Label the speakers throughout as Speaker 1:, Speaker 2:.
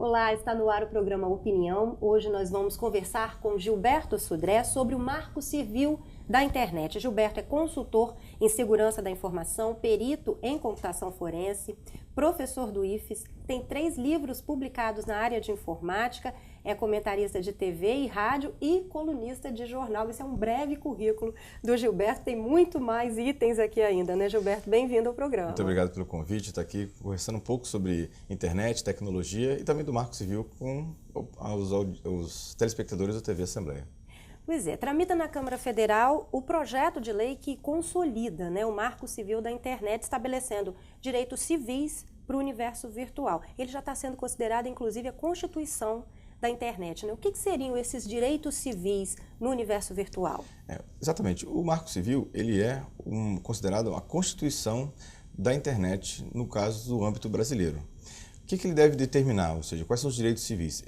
Speaker 1: Olá, está no ar o programa Opinião. Hoje nós vamos conversar com Gilberto Sudré sobre o Marco Civil da Internet. Gilberto é consultor em segurança da informação, perito em computação forense, professor do IFES, tem 3 livros publicados na área de informática, é comentarista de TV e rádio e colunista de jornal. Esse é um breve currículo do Gilberto, tem muito mais itens aqui ainda, né, Gilberto? Bem-vindo ao programa.
Speaker 2: Muito obrigado pelo convite, estar aqui conversando um pouco sobre internet, tecnologia e também do Marco Civil com os telespectadores da TV Assembleia.
Speaker 1: Pois é, tramita na Câmara Federal o projeto de lei que consolida, né, o Marco Civil da Internet, estabelecendo direitos civis para o universo virtual. Ele já está sendo considerado, inclusive, a Constituição da internet, né? O que seriam esses direitos civis no universo virtual?
Speaker 2: Exatamente. O Marco Civil ele é considerado a Constituição da internet, no caso do âmbito brasileiro. O que ele deve determinar? Ou seja, quais são os direitos civis?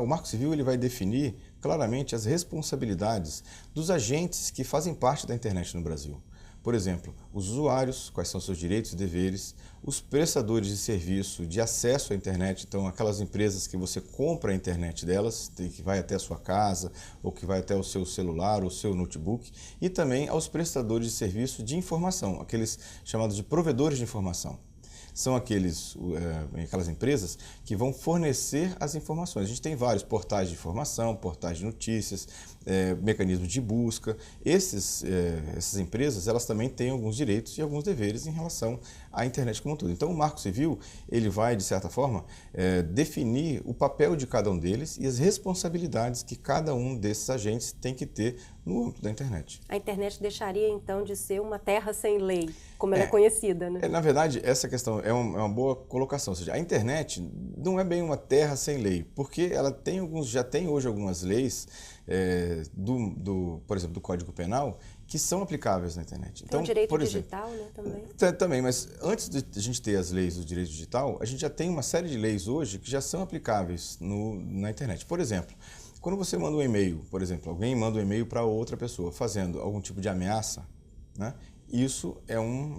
Speaker 2: O Marco Civil ele vai definir claramente as responsabilidades dos agentes que fazem parte da internet no Brasil. Por exemplo, os usuários, quais são seus direitos e deveres, os prestadores de serviço de acesso à internet, então aquelas empresas que você compra a internet delas, que vai até a sua casa, ou que vai até o seu celular, ou o seu notebook, e também aos prestadores de serviço de informação, aqueles chamados de provedores de informação. São aquelas empresas que vão fornecer as informações. A gente tem vários portais de informação, portais de notícias, mecanismos de busca. Essas empresas elas também têm alguns direitos e alguns deveres em relação à internet como um todo. Então o Marco Civil ele vai, de certa forma, definir o papel de cada um deles e as responsabilidades que cada um desses agentes tem que ter no âmbito da internet.
Speaker 1: A internet deixaria então de ser uma terra sem lei, como ela é conhecida, né?
Speaker 2: Na verdade, essa questão é uma boa colocação. Ou seja, a internet não é bem uma terra sem lei, porque ela já tem hoje algumas leis, por exemplo, do Código Penal, que são aplicáveis na internet.
Speaker 1: Então, o direito digital, né, também?
Speaker 2: Também, mas antes de a gente ter as leis do direito digital, a gente já tem uma série de leis hoje que já são aplicáveis na internet. Por exemplo, quando você manda um e-mail, por exemplo, alguém manda um e-mail para outra pessoa fazendo algum tipo de ameaça, né? Isso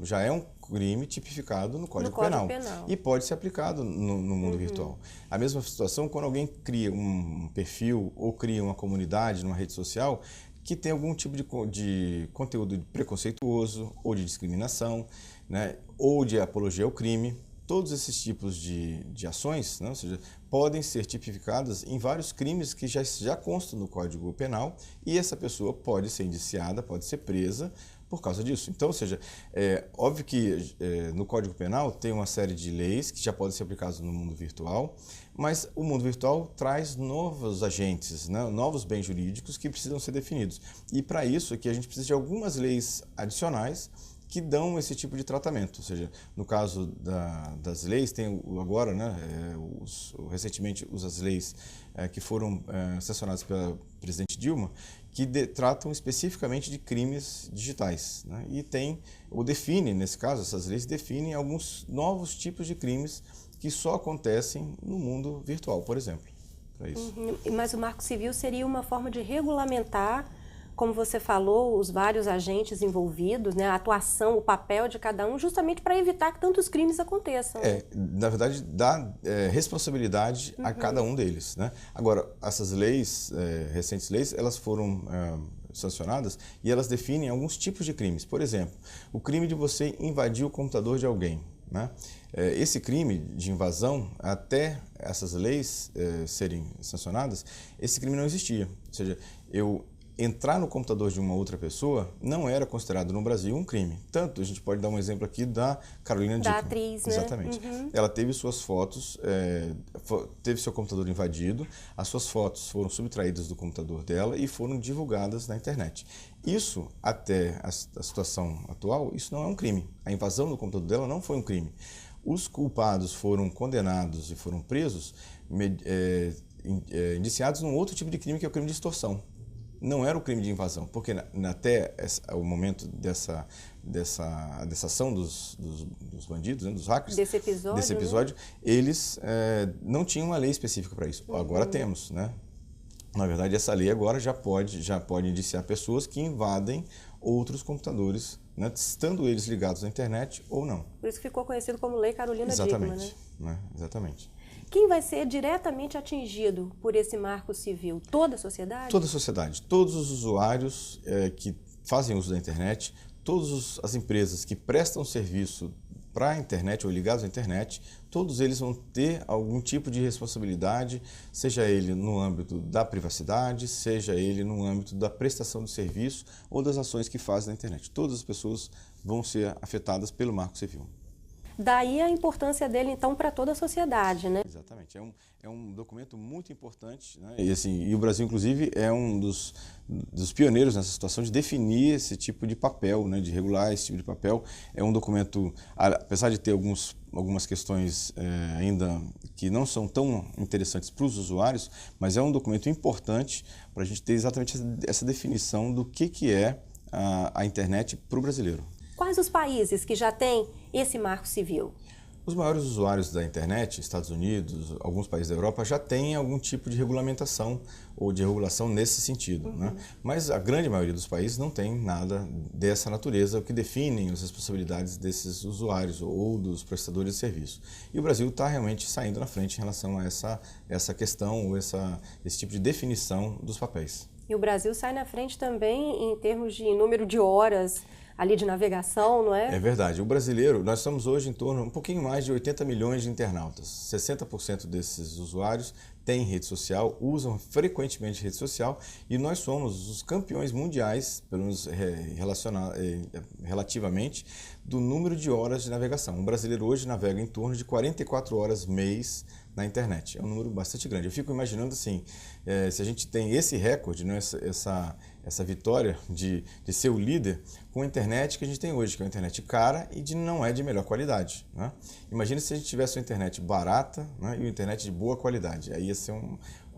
Speaker 2: já é um crime tipificado no Código Penal e pode ser aplicado no mundo virtual. A mesma situação quando alguém cria um perfil ou cria uma comunidade numa rede social que tem algum tipo de conteúdo preconceituoso ou de discriminação, né, ou de apologia ao crime. Todos esses tipos de ações, né, ou seja, podem ser tipificadas em vários crimes que já constam no Código Penal e essa pessoa pode ser indiciada, pode ser presa por causa disso. Então, ou seja, óbvio que no Código Penal tem uma série de leis que já podem ser aplicadas no mundo virtual, mas o mundo virtual traz novos agentes, né, novos bens jurídicos que precisam ser definidos. E para isso aqui a gente precisa de algumas leis adicionais que dão esse tipo de tratamento. Ou seja, no caso das leis, tem agora, né, recentemente, as leis que foram sancionadas pela presidente Dilma, que tratam especificamente de crimes digitais. Né, e nesse caso, essas leis definem alguns novos tipos de crimes que só acontecem no mundo virtual, por exemplo. Para isso.
Speaker 1: Mas o Marco Civil seria uma forma de regulamentar, como você falou, os vários agentes envolvidos, né, a atuação, o papel de cada um, justamente para evitar que tantos crimes aconteçam.
Speaker 2: Na verdade, dá responsabilidade a cada um deles, né? Agora, essas leis, recentes leis, elas foram sancionadas e elas definem alguns tipos de crimes. Por exemplo, o crime de você invadir o computador de alguém, né? Esse crime de invasão, até essas leis serem sancionadas, esse crime não existia. Ou seja, entrar no computador de uma outra pessoa não era considerado no Brasil um crime. Tanto, a gente pode dar um exemplo aqui da Carolina Dickmann.
Speaker 1: Da atriz, né?
Speaker 2: Exatamente. Ela teve suas fotos, teve seu computador invadido, as suas fotos foram subtraídas do computador dela e foram divulgadas na internet. Isso, até a situação atual, isso não é um crime. A invasão do computador dela não foi um crime. Os culpados foram condenados e foram presos, indiciados num outro tipo de crime, que é o crime de extorsão. Não era o crime de invasão, porque até o momento dessa ação dos bandidos, né, dos hackers,
Speaker 1: desse episódio,
Speaker 2: né? Eles não tinham uma lei específica para isso. Agora temos, né? Na verdade, essa lei agora já pode indiciar pessoas que invadem outros computadores, né, estando eles ligados à internet ou não.
Speaker 1: Por isso que ficou conhecido como Lei Carolina Dickmann, né?
Speaker 2: Exatamente.
Speaker 1: Quem vai ser diretamente atingido por esse marco civil? Toda a sociedade?
Speaker 2: Toda a sociedade. Todos os usuários que fazem uso da internet, todas as empresas que prestam serviço para a internet ou ligados à internet, todos eles vão ter algum tipo de responsabilidade, seja ele no âmbito da privacidade, seja ele no âmbito da prestação de serviço ou das ações que fazem na internet. Todas as pessoas vão ser afetadas pelo Marco Civil.
Speaker 1: Daí a importância dele, então, para toda a sociedade, né?
Speaker 2: Exatamente. É um documento muito importante, né? E o Brasil, inclusive, é um dos pioneiros nessa situação de definir esse tipo de papel, né? De regular esse tipo de papel. É um documento, apesar de ter algumas questões ainda que não são tão interessantes para os usuários, mas é um documento importante para a gente ter exatamente essa definição do que é a internet para o brasileiro.
Speaker 1: Quais os países que já têm esse marco civil?
Speaker 2: Os maiores usuários da internet, Estados Unidos, alguns países da Europa, já têm algum tipo de regulamentação ou de regulação nesse sentido, né? Mas a grande maioria dos países não tem nada dessa natureza, o que definem as responsabilidades desses usuários ou dos prestadores de serviço. E o Brasil está realmente saindo na frente em relação a essa questão ou esse tipo de definição dos papéis.
Speaker 1: E o Brasil sai na frente também em termos de número de horas ali de navegação, não é?
Speaker 2: É verdade. O brasileiro, nós estamos hoje em torno um pouquinho mais de 80 milhões de internautas. 60% desses usuários têm rede social, usam frequentemente rede social e nós somos os campeões mundiais, pelo menos relativamente, do número de horas de navegação. Um brasileiro hoje navega em torno de 44 horas mês na internet. É um número bastante grande. Eu fico imaginando assim, se a gente tem esse recorde, né, essa vitória de ser o líder com a internet que a gente tem hoje, que é uma internet cara e não é de melhor qualidade, né? Imagina se a gente tivesse uma internet barata, né, e uma internet de boa qualidade. Aí ia ser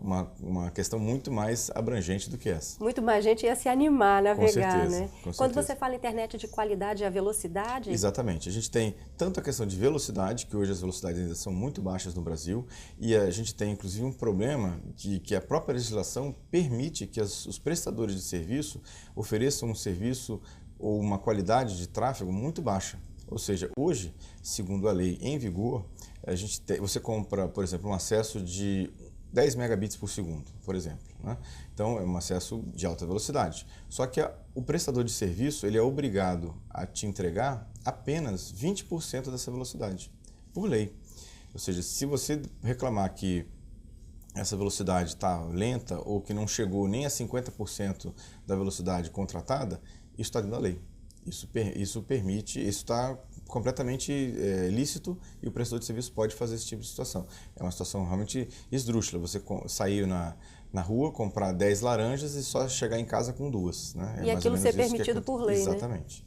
Speaker 2: uma questão muito mais abrangente do que essa.
Speaker 1: Muito mais gente ia se animar a navegar,
Speaker 2: com certeza,
Speaker 1: né?
Speaker 2: Com
Speaker 1: Quando
Speaker 2: certeza.
Speaker 1: você fala internet de qualidade, é a velocidade?
Speaker 2: Exatamente. A gente tem tanto a questão de velocidade, que hoje as velocidades ainda são muito baixas no Brasil, e a gente tem inclusive um problema que a própria legislação permite que os prestadores de serviço ofereçam um serviço ou uma qualidade de tráfego muito baixa. Ou seja, hoje, segundo a lei em vigor, você compra, por exemplo, um acesso de 10 megabits por segundo, por exemplo, né? Então, é um acesso de alta velocidade. Só que o prestador de serviço ele é obrigado a te entregar apenas 20% dessa velocidade, por lei. Ou seja, se você reclamar que essa velocidade está lenta ou que não chegou nem a 50% da velocidade contratada, isso está dentro da lei. Isso permite, isso está completamente lícito e o prestador de serviço pode fazer esse tipo de situação. É uma situação realmente esdrúxula. Você sair na rua, comprar 10 laranjas e só chegar em casa com 2. Né?
Speaker 1: E aquilo ser permitido por lei,
Speaker 2: Exatamente.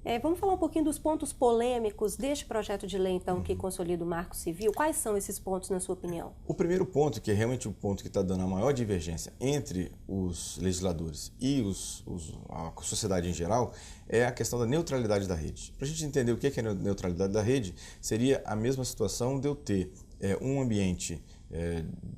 Speaker 1: Né? Vamos falar um pouquinho dos pontos polêmicos deste projeto de lei, então, que consolida o Marco Civil. Quais são esses pontos, na sua opinião?
Speaker 2: O primeiro ponto, que é realmente o ponto que está dando a maior divergência entre os legisladores e a sociedade em geral, é a questão da neutralidade da rede. Para a gente entender o que é a neutralidade da rede, seria a mesma situação de eu ter um ambiente,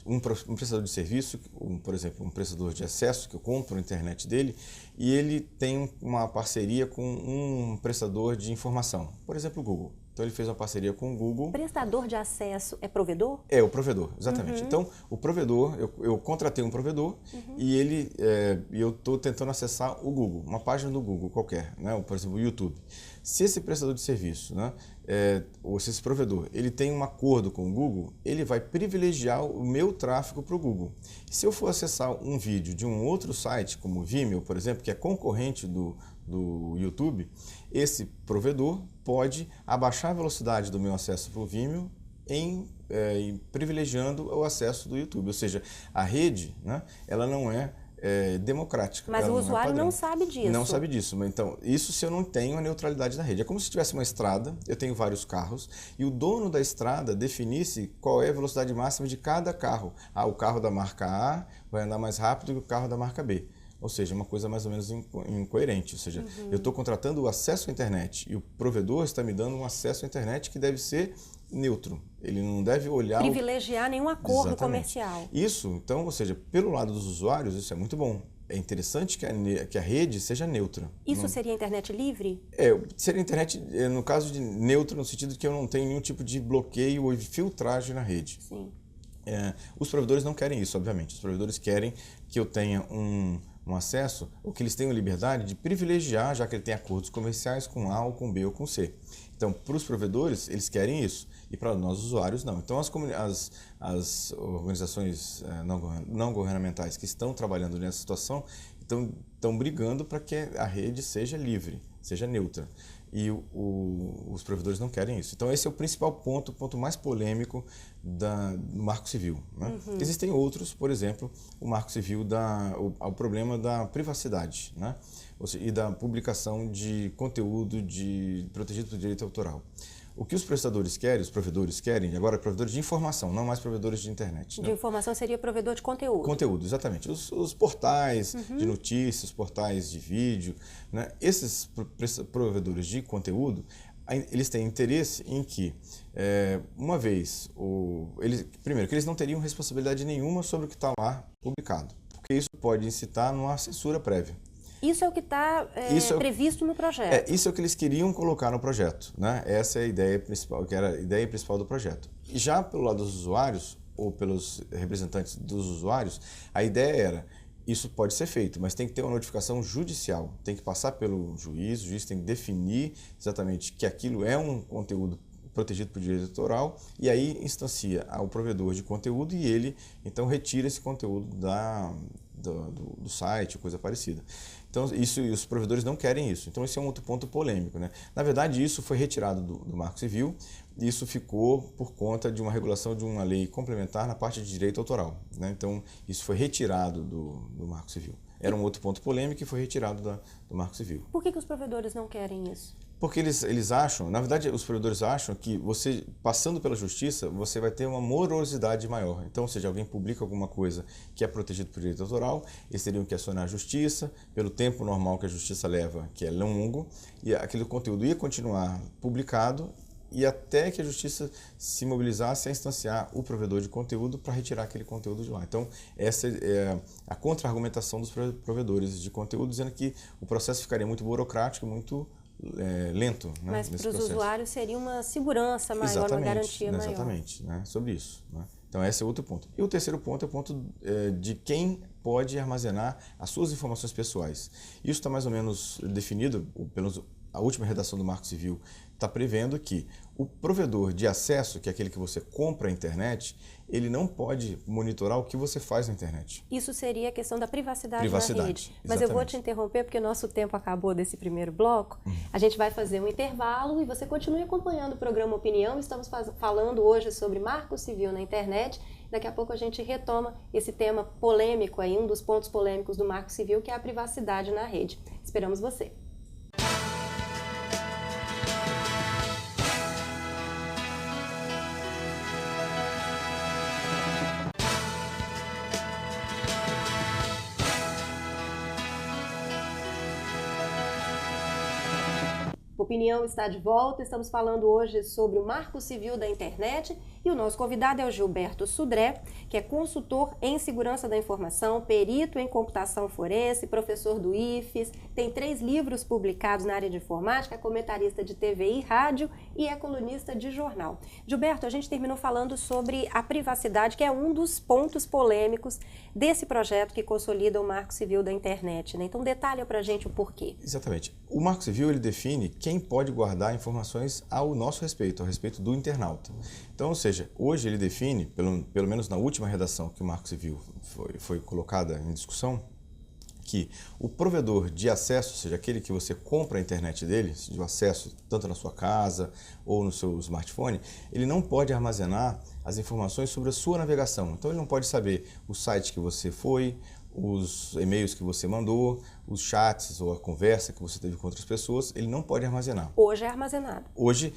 Speaker 2: um prestador de serviço, por exemplo, um prestador de acesso, que eu compro a internet dele, e ele tem uma parceria com um prestador de informação, por exemplo, o Google. Então ele fez uma parceria com o Google.
Speaker 1: Prestador de acesso é provedor?
Speaker 2: É, o provedor, exatamente. Então, o provedor, eu contratei um provedor e eu estou tentando acessar o Google, uma página do Google qualquer, né? Por exemplo, o YouTube. Se esse prestador de serviço, né, ou se esse provedor, ele tem um acordo com o Google, ele vai privilegiar o meu tráfego para o Google. Se eu for acessar um vídeo de um outro site, como o Vimeo, por exemplo, que é concorrente do YouTube, esse provedor pode abaixar a velocidade do meu acesso para o Vimeo privilegiando o acesso do YouTube. Ou seja, a rede, né, ela não é democrática.
Speaker 1: Mas o usuário não sabe disso.
Speaker 2: Não sabe disso. Então, isso se eu não tenho a neutralidade da rede. É como se tivesse uma estrada, eu tenho vários carros, e o dono da estrada definisse qual é a velocidade máxima de cada carro. O carro da marca A vai andar mais rápido que o carro da marca B. Ou seja, uma coisa mais ou menos incoerente. Ou seja, eu estou contratando o acesso à internet e o provedor está me dando um acesso à internet que deve ser neutro. Ele não deve olhar...
Speaker 1: Privilegiar nenhum acordo
Speaker 2: Exatamente.
Speaker 1: comercial.
Speaker 2: Isso, então, ou seja, pelo lado dos usuários, isso é muito bom. é interessante que a rede seja neutra.
Speaker 1: Isso seria a internet livre?
Speaker 2: Seria a internet, no caso de neutra, no sentido de que eu não tenho nenhum tipo de bloqueio ou filtragem na rede.
Speaker 1: Sim.
Speaker 2: Os provedores não querem isso, obviamente. Os provedores querem que eu tenha um acesso, ou que eles tenham liberdade de privilegiar, já que ele tem acordos comerciais com A, ou com B, ou com C. Então, para os provedores, eles querem isso, e para nós usuários, não. Então, as organizações não governamentais que estão trabalhando nessa situação estão brigando para que a rede seja livre, seja neutra. E os provedores não querem isso. Então, esse é o principal ponto, o ponto mais polêmico do Marco Civil. Né?
Speaker 1: Uhum.
Speaker 2: Existem outros, por exemplo, o Marco Civil, o problema da privacidade, né? Ou seja, e da publicação de conteúdo protegido pelo direito autoral. O que os prestadores querem, os provedores querem, agora provedores de informação, não mais provedores de internet.
Speaker 1: De informação seria provedor de conteúdo.
Speaker 2: Conteúdo, exatamente. Os portais de notícias, portais de vídeo, né? Esses provedores de conteúdo, eles têm interesse em que, uma vez, primeiro, que eles não teriam responsabilidade nenhuma sobre o que está lá publicado, porque isso pode incitar numa censura prévia.
Speaker 1: Isso é o que está previsto no projeto.
Speaker 2: Isso é o que eles queriam colocar no projeto, né? Essa é a ideia principal, que era a ideia principal do projeto. E já pelo lado dos usuários, ou pelos representantes dos usuários, a ideia era, isso pode ser feito, mas tem que ter uma notificação judicial, tem que passar pelo juiz, o juiz tem que definir exatamente que aquilo é um conteúdo protegido por direito autoral, e aí instancia ao provedor de conteúdo e ele, então, retira esse conteúdo do site, coisa parecida. Então, e os provedores não querem isso. Então, esse é um outro ponto polêmico, né? Na verdade, isso foi retirado do Marco Civil, e isso ficou por conta de uma regulação de uma lei complementar na parte de direito autoral, né? Então, isso foi retirado do Marco Civil. Era um outro ponto polêmico e foi retirado do Marco Civil.
Speaker 1: Por que os provedores não querem isso?
Speaker 2: Porque eles acham, na verdade, os provedores acham que você, passando pela justiça, você vai ter uma morosidade maior. Então, ou seja, alguém publica alguma coisa que é protegido por direito autoral, eles teriam que acionar a justiça, pelo tempo normal que a justiça leva, que é longo, e aquele conteúdo ia continuar publicado, e até que a justiça se mobilizasse a instanciar o provedor de conteúdo para retirar aquele conteúdo de lá. Então, essa é a contra-argumentação dos provedores de conteúdo, dizendo que o processo ficaria muito burocrático, muito lento. Né,
Speaker 1: mas para os usuários seria uma segurança maior, uma garantia maior.
Speaker 2: Exatamente, né, sobre isso. Né? Então, esse é outro ponto. E o terceiro ponto é o ponto de quem pode armazenar as suas informações pessoais. Isso está mais ou menos definido, a última redação do Marco Civil está prevendo que o provedor de acesso, que é aquele que você compra a internet, ele não pode monitorar o que você faz na internet.
Speaker 1: Isso seria a questão da privacidade na rede.
Speaker 2: Exatamente.
Speaker 1: Mas eu vou te interromper porque o nosso tempo acabou desse primeiro bloco. A gente vai fazer um intervalo e você continue acompanhando o programa Opinião. Estamos falando hoje sobre Marco Civil na internet. Daqui a pouco a gente retoma esse tema polêmico, aí, um dos pontos polêmicos do Marco Civil, que é a privacidade na rede. Esperamos você. Opinião está de volta, estamos falando hoje sobre o Marco Civil da Internet e o nosso convidado é o Gilberto Sudré, que é consultor em segurança da informação, perito em computação forense, professor do IFES, tem 3 livros publicados na área de informática, é comentarista de TV e rádio e é colunista de jornal. Gilberto, a gente terminou falando sobre a privacidade, que é um dos pontos polêmicos desse projeto que consolida o Marco Civil da Internet, né? Então detalha pra gente o porquê.
Speaker 2: Exatamente. O Marco Civil, ele define quem pode guardar informações ao nosso respeito, ao respeito do internauta. Então, ou seja, hoje ele define, pelo menos na última redação que o Marco Civil foi colocada em discussão, que o provedor de acesso, ou seja, aquele que você compra a internet dele, de acesso tanto na sua casa ou no seu smartphone, ele não pode armazenar as informações sobre a sua navegação. Então, ele não pode saber o site que você foi, os e-mails que você mandou, os chats ou a conversa que você teve com outras pessoas, ele não pode armazenar.
Speaker 1: Hoje é armazenado.
Speaker 2: Hoje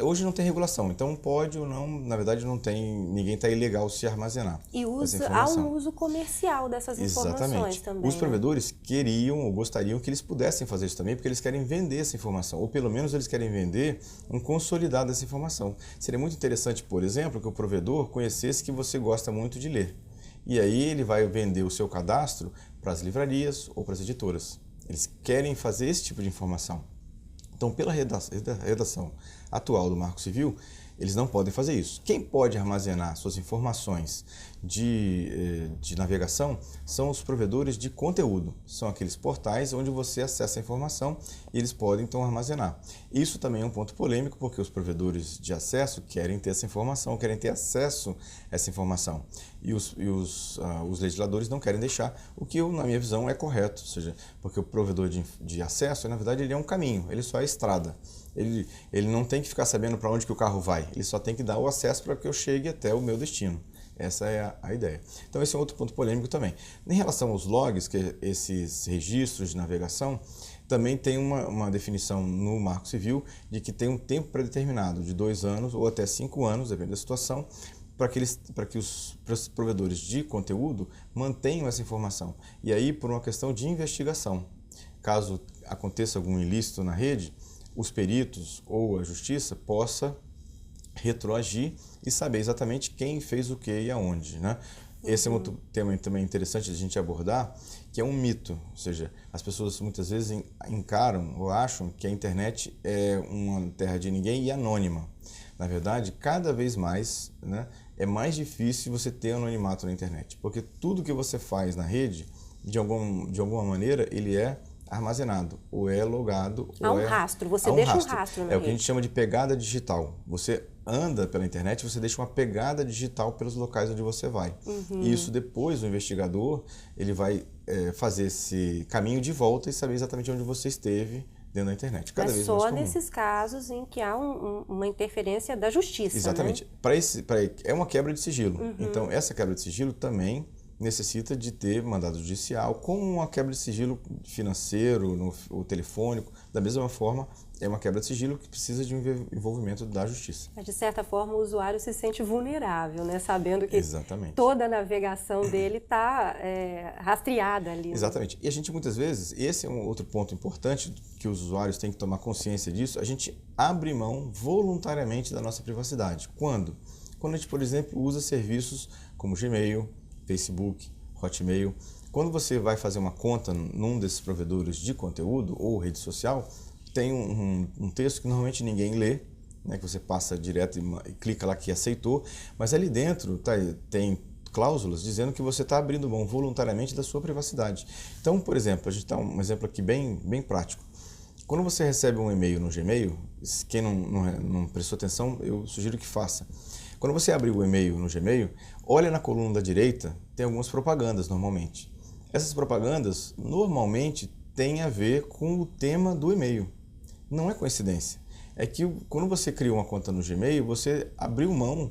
Speaker 2: hoje não tem regulação, então pode ou não, na verdade não tem, ninguém está ilegal se armazenar.
Speaker 1: E há um uso comercial dessas informações também.
Speaker 2: Os provedores queriam ou gostariam que eles pudessem fazer isso também, porque eles querem vender essa informação, ou pelo menos eles querem vender um consolidado dessa informação. Seria muito interessante, por exemplo, que o provedor conhecesse que você gosta muito de ler. E aí ele vai vender o seu cadastro para as livrarias ou para as editoras. Eles querem fazer esse tipo de informação. Então, pela redação atual do Marco Civil, eles não podem fazer isso. Quem pode armazenar suas informações de navegação são os provedores de conteúdo. São aqueles portais onde você acessa a informação e eles podem, então, armazenar. Isso também é um ponto polêmico, porque os provedores de acesso querem ter essa informação, querem ter acesso a essa informação. E os legisladores não querem deixar, o que, na minha visão, é correto. Ou seja, porque o provedor de acesso, na verdade, ele é um caminho, ele só é estrada. Ele não tem que ficar sabendo para onde que o carro vai, ele só tem que dar o acesso para que eu chegue até o meu destino. Essa é a ideia. Então esse é outro ponto polêmico também. Em relação aos logs, que esses registros de navegação, também tem uma definição no Marco Civil de que tem um tempo pré-determinado, de 2 anos ou até 5 anos, dependendo da situação, para que os provedores de conteúdo mantenham essa informação. E aí por uma questão de investigação. Caso aconteça algum ilícito na rede, os peritos ou a justiça possa retroagir e saber exatamente quem fez o que e aonde, né? Esse é um outro tema também interessante de a gente abordar, que é um mito. Ou seja, as pessoas muitas vezes encaram ou acham que a internet é uma terra de ninguém e anônima. Na verdade, cada vez mais, né, é mais difícil você ter anonimato na internet, porque tudo que você faz na rede, de alguma maneira, ele é armazenado, ou é logado,
Speaker 1: há um rastro, você deixa um rastro na rede.
Speaker 2: É o que a gente chama de pegada digital. Você anda pela internet, você deixa uma pegada digital pelos locais onde você vai. E isso depois o investigador ele vai fazer esse caminho de volta e saber exatamente onde você esteve dentro da internet.
Speaker 1: Cada vez só nesses casos em que há uma interferência da justiça.
Speaker 2: Exatamente. Né? É uma quebra de sigilo. Então essa quebra de sigilo também necessita de ter mandado judicial, como uma quebra de sigilo financeiro ou telefônico. Da mesma forma, é uma quebra de sigilo que precisa de um envolvimento da justiça.
Speaker 1: Mas, de certa forma, o usuário se sente vulnerável, né? Sabendo que
Speaker 2: Exatamente.
Speaker 1: Toda a navegação dele está rastreada ali.
Speaker 2: Exatamente. E a gente, muitas vezes, esse é um outro ponto importante que os usuários têm que tomar consciência disso, a gente abre mão voluntariamente da nossa privacidade. Quando? Quando a gente, por exemplo, usa serviços como Gmail, Facebook, Hotmail. Quando você vai fazer uma conta num desses provedores de conteúdo ou rede social, tem um texto que normalmente ninguém lê, né, que você passa direto e clica lá que aceitou, mas ali dentro tem cláusulas dizendo que você está abrindo mão voluntariamente da sua privacidade. Então, por exemplo, a gente dá um exemplo aqui bem prático. Quando você recebe um e-mail no Gmail, quem não prestou atenção, eu sugiro que faça. Quando você abrir o e-mail no Gmail, olha na coluna da direita, tem algumas propagandas normalmente. Essas propagandas normalmente têm a ver com o tema do e-mail. Não é coincidência. É que quando você cria uma conta no Gmail, você abriu mão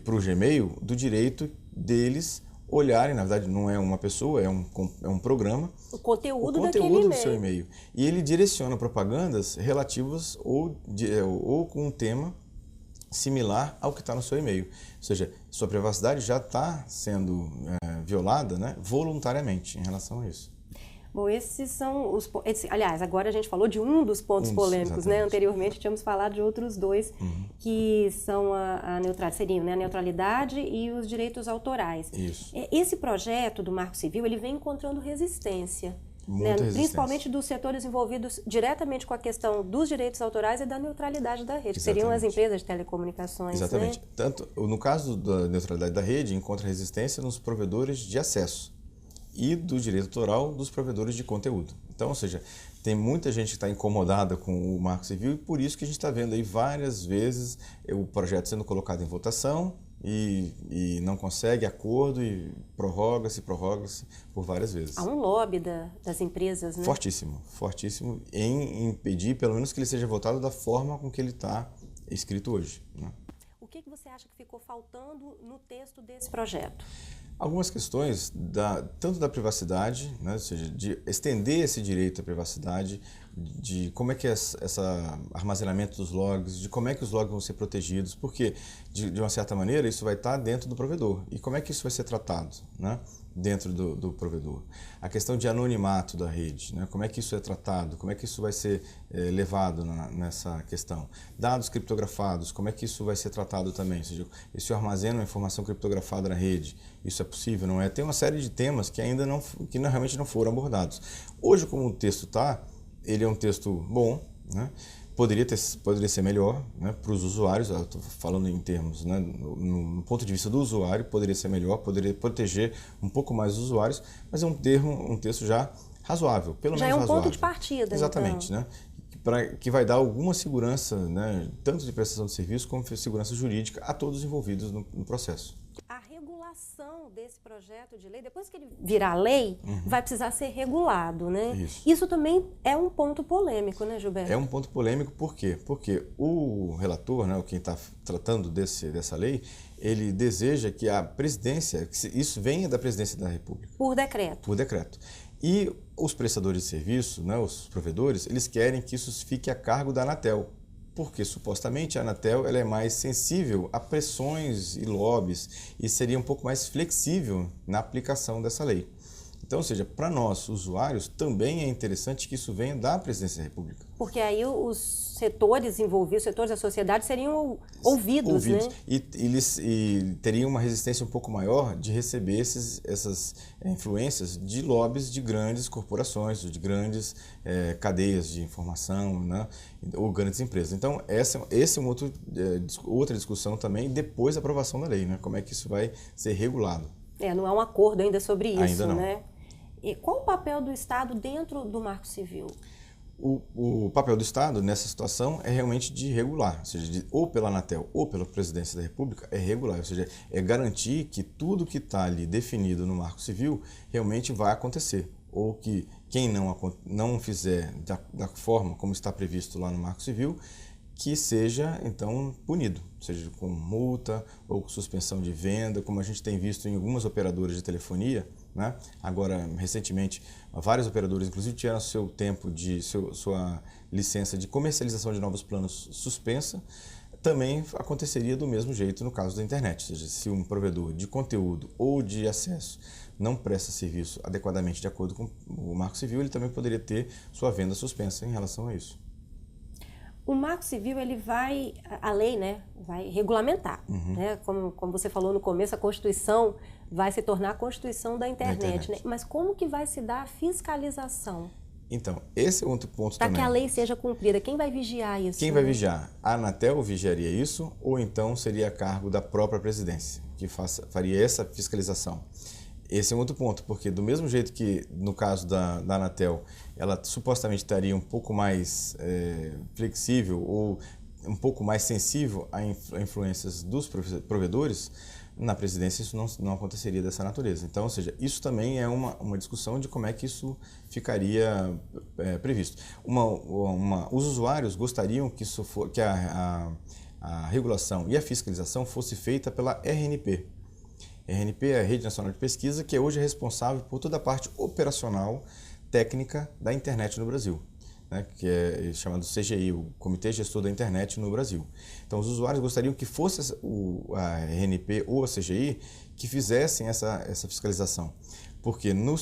Speaker 2: para o Gmail do direito deles olharem, na verdade não é uma pessoa, é um programa.
Speaker 1: O conteúdo
Speaker 2: do seu e-mail. E ele direciona propagandas relativas ou com um tema similar ao que está no seu e-mail. Ou seja, sua privacidade já está sendo violada, né, voluntariamente em relação a isso.
Speaker 1: Bom, esses são os... aliás, agora a gente falou de um dos pontos polêmicos, né? Anteriormente tínhamos falado de outros dois, que são seriam, né, a neutralidade e os direitos autorais.
Speaker 2: Isso.
Speaker 1: Esse projeto do Marco Civil, ele vem encontrando resistência.
Speaker 2: Muita resistência.
Speaker 1: Principalmente dos setores envolvidos diretamente com a questão dos direitos autorais e da neutralidade da rede, que seriam as empresas de telecomunicações.
Speaker 2: Exatamente.
Speaker 1: Né?
Speaker 2: Tanto, no caso da neutralidade da rede, encontra resistência nos provedores de acesso e do direito autoral dos provedores de conteúdo. Então, ou seja, tem muita gente que está incomodada com o Marco Civil e por isso que a gente está vendo aí várias vezes o projeto sendo colocado em votação e não consegue acordo e prorroga-se por várias vezes.
Speaker 1: Há um lobby das empresas, né?
Speaker 2: Fortíssimo em impedir, pelo menos que ele seja votado da forma com que ele está escrito hoje, né?
Speaker 1: O que você acha que ficou faltando no texto desse projeto?
Speaker 2: Algumas questões, tanto da privacidade, né, ou seja, de estender esse direito à privacidade, de como é que é esse armazenamento dos logs, de como é que os logs vão ser protegidos, porque, de uma certa maneira, isso vai estar dentro do provedor. E como é que isso vai ser tratado, né? dentro do provedor. A questão de anonimato da rede, né? Como é que isso é tratado, como é que isso vai ser levado nessa questão. Dados criptografados, como é que isso vai ser tratado também, ou seja, se eu armazeno uma informação criptografada na rede, isso é possível, não é? Tem uma série de temas que ainda realmente não foram abordados. Hoje, como o texto está, ele é um texto bom, né? Poderia ser melhor, né, para os usuários, eu estou falando em termos, né, no ponto de vista do usuário, poderia ser melhor, poderia proteger um pouco mais os usuários, mas é um texto já razoável, pelo menos razoável.
Speaker 1: Já é um ponto de partida.
Speaker 2: Exatamente,
Speaker 1: então.
Speaker 2: né? Que vai dar alguma segurança, né, tanto de prestação de serviço como de segurança jurídica a todos os envolvidos no processo.
Speaker 1: A regulação desse projeto de lei, depois que ele virar lei, vai precisar ser regulado, né? Isso também é um ponto polêmico, né, Gilberto?
Speaker 2: É um ponto polêmico, por quê? Porque o relator, né, quem está tratando dessa lei, ele deseja que a presidência, que isso venha da presidência da República.
Speaker 1: Por decreto.
Speaker 2: Por decreto. E os prestadores de serviço, né, os provedores, eles querem que isso fique a cargo da Anatel. Porque supostamente a Anatel ela é mais sensível a pressões e lobbies e seria um pouco mais flexível na aplicação dessa lei. Então, ou seja, para nós, usuários, também é interessante que isso venha da Presidência da República.
Speaker 1: Porque aí os setores envolvidos, os setores da sociedade seriam ouvidos. Né?
Speaker 2: E eles teriam uma resistência um pouco maior de receber essas influências de lobbies de grandes corporações, de grandes cadeias de informação, né? Ou grandes empresas. Então, essa é uma outra discussão também depois da aprovação da lei, né? Como é que isso vai ser regulado.
Speaker 1: Não há um acordo ainda sobre isso,
Speaker 2: ainda não.
Speaker 1: Né? E qual o papel do Estado dentro do Marco Civil?
Speaker 2: O papel do Estado nessa situação é realmente de regular, ou seja, ou pela Anatel ou pela Presidência da República é regular, ou seja, é garantir que tudo que está ali definido no Marco Civil realmente vai acontecer, ou que quem não fizer da forma como está previsto lá no Marco Civil, que seja, então, punido, seja com multa ou com suspensão de venda, como a gente tem visto em algumas operadoras de telefonia, né? Agora, recentemente, vários operadores, inclusive, tiveram sua licença de comercialização de novos planos suspensa. Também aconteceria do mesmo jeito no caso da internet, ou seja, se um provedor de conteúdo ou de acesso não presta serviço adequadamente de acordo com o Marco Civil, ele também poderia ter sua venda suspensa em relação a isso.
Speaker 1: O Marco Civil, a lei, né, vai regulamentar, né? Como você falou no começo, a Constituição vai se tornar a Constituição da internet. Né? Mas como que vai se dar a fiscalização?
Speaker 2: Então, esse é outro ponto também.
Speaker 1: Para que a lei seja cumprida, quem vai vigiar isso?
Speaker 2: Quem vai vigiar? A Anatel vigiaria isso ou então seria a cargo da própria presidência, que faria essa fiscalização? Esse é um outro ponto, porque do mesmo jeito que no caso da Anatel, ela supostamente estaria um pouco mais flexível ou um pouco mais sensível a influências dos provedores, na presidência isso não aconteceria dessa natureza. Então, ou seja, isso também é uma discussão de como é que isso ficaria previsto. Os usuários gostariam que a regulação e a fiscalização fosse feita pela RNP. A RNP é a Rede Nacional de Pesquisa, que hoje é responsável por toda a parte operacional técnica da internet no Brasil, né, que é chamado CGI, o Comitê Gestor da Internet no Brasil. Então, os usuários gostariam que fosse a RNP ou a CGI que fizessem essa fiscalização, porque no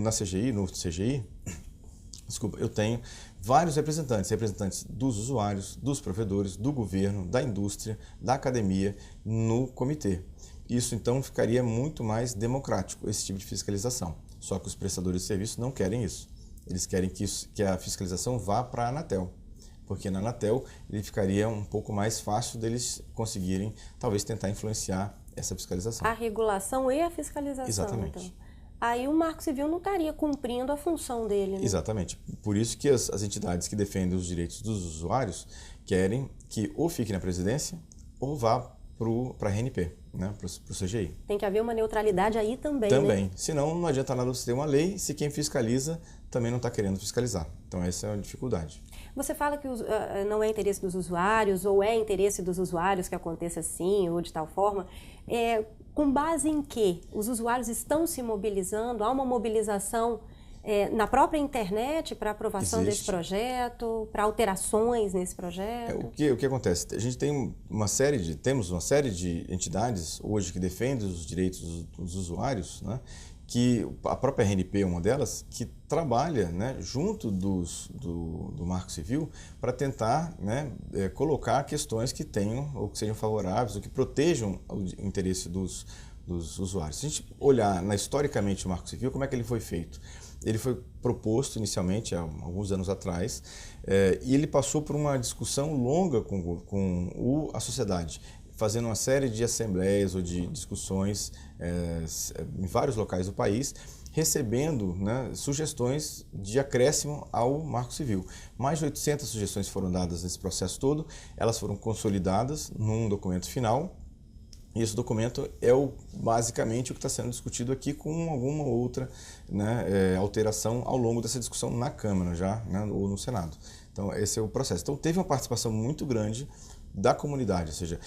Speaker 2: CGI, desculpa, eu tenho vários representantes dos usuários, dos provedores, do governo, da indústria, da academia no comitê. Isso, então, ficaria muito mais democrático, esse tipo de fiscalização. Só que os prestadores de serviço não querem isso. Eles querem que a fiscalização vá para a Anatel, porque na Anatel ele ficaria um pouco mais fácil deles conseguirem, talvez, tentar influenciar essa fiscalização.
Speaker 1: A regulação e a fiscalização.
Speaker 2: Exatamente.
Speaker 1: Então. Aí o Marco Civil não estaria cumprindo a função dele. Né?
Speaker 2: Exatamente. Por isso que as entidades que defendem os direitos dos usuários querem que ou fique na presidência ou vá para a RNP, né, para o CGI.
Speaker 1: Tem que haver uma neutralidade aí também.
Speaker 2: Também.
Speaker 1: Né?
Speaker 2: Senão não adianta nada você ter uma lei se quem fiscaliza também não está querendo fiscalizar. Então essa é a dificuldade.
Speaker 1: Você fala que não é interesse dos usuários ou é interesse dos usuários que aconteça assim ou de tal forma. Com base em que os usuários estão se mobilizando? Há uma mobilização na própria internet para aprovação desse projeto, para alterações nesse projeto?
Speaker 2: O que acontece? A gente tem temos uma série de entidades hoje que defendem os direitos dos usuários, né, que a própria RNP é uma delas, que trabalha, né, junto do Marco Civil para tentar, né, colocar questões que tenham ou que sejam favoráveis ou que protejam o interesse dos usuários. Se a gente olhar historicamente o Marco Civil, como é que ele foi feito? Ele foi proposto inicialmente há alguns anos atrás e ele passou por uma discussão longa com a sociedade, fazendo uma série de assembleias ou de discussões em vários locais do país, recebendo, né, sugestões de acréscimo ao Marco Civil. Mais de 800 sugestões foram dadas nesse processo todo, elas foram consolidadas num documento final. E esse documento é basicamente o que está sendo discutido aqui, com alguma outra, né, alteração ao longo dessa discussão na Câmara já, né, ou no Senado. Então esse é o processo. Então teve uma participação muito grande da comunidade, ou seja,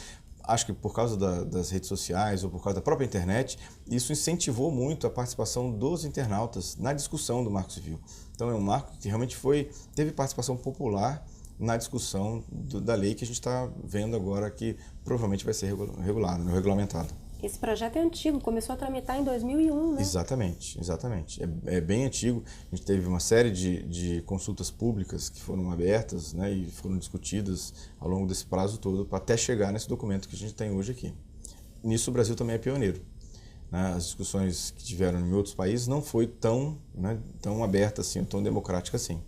Speaker 2: acho que por causa das redes sociais ou por causa da própria internet, isso incentivou muito a participação dos internautas na discussão do Marco Civil. Então é um marco que realmente teve participação popular na discussão da lei que a gente está vendo agora, que provavelmente vai ser regulado, né, regulamentado.
Speaker 1: Esse projeto é antigo, começou a tramitar em 2001, né?
Speaker 2: Exatamente, exatamente. É bem antigo. A gente teve uma série de consultas públicas que foram abertas, né, e foram discutidas ao longo desse prazo todo, para até chegar nesse documento que a gente tem hoje aqui. Nisso o Brasil também é pioneiro, né? As discussões que tiveram em outros países não foi tão aberta assim, tão democrática assim.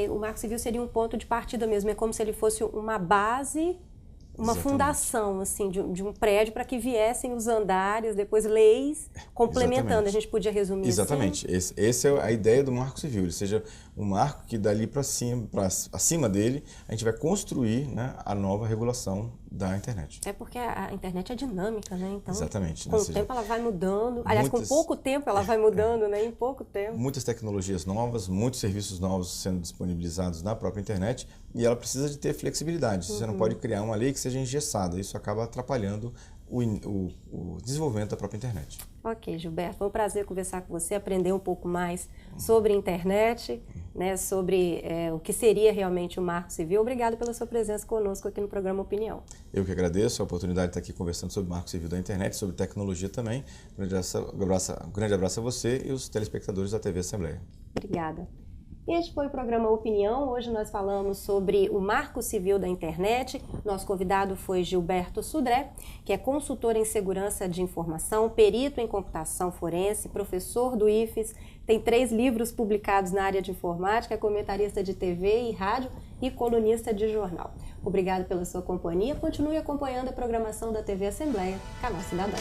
Speaker 1: O Marco Civil seria um ponto de partida mesmo, é como se ele fosse uma base, uma
Speaker 2: Exatamente.
Speaker 1: Fundação assim, de um prédio para que viessem os andares, depois leis complementando.
Speaker 2: Exatamente.
Speaker 1: A gente podia resumir
Speaker 2: Exatamente.
Speaker 1: assim?
Speaker 2: Essa é a ideia do Marco Civil, ele seja um marco que dali para cima, acima dele, a gente vai construir, né, a nova regulação da internet.
Speaker 1: É porque a internet é dinâmica, né? Então,
Speaker 2: exatamente.
Speaker 1: Com o tempo ela vai mudando. Aliás, com pouco tempo ela vai mudando, né? Em pouco tempo.
Speaker 2: Muitas tecnologias novas, muitos serviços novos sendo disponibilizados na própria internet, e ela precisa de ter flexibilidade. Você não pode criar uma lei que seja engessada. Isso acaba atrapalhando o desenvolvimento da própria internet.
Speaker 1: Ok, Gilberto, foi um prazer conversar com você, aprender um pouco mais sobre a internet, né, sobre o que seria realmente o Marco Civil. Obrigado pela sua presença conosco aqui no programa Opinião.
Speaker 2: Eu que agradeço a oportunidade de estar aqui conversando sobre o Marco Civil da internet, sobre tecnologia também. Um grande abraço a você e os telespectadores da TV Assembleia.
Speaker 1: Obrigada. Este foi o programa Opinião. Hoje nós falamos sobre o Marco Civil da Internet. Nosso convidado foi Gilberto Sudré, que é consultor em segurança de informação, perito em computação forense, professor do IFES, tem 3 livros publicados na área de informática, é comentarista de TV e rádio e colunista de jornal. Obrigado pela sua companhia. Continue acompanhando a programação da TV Assembleia, Canal Cidadão.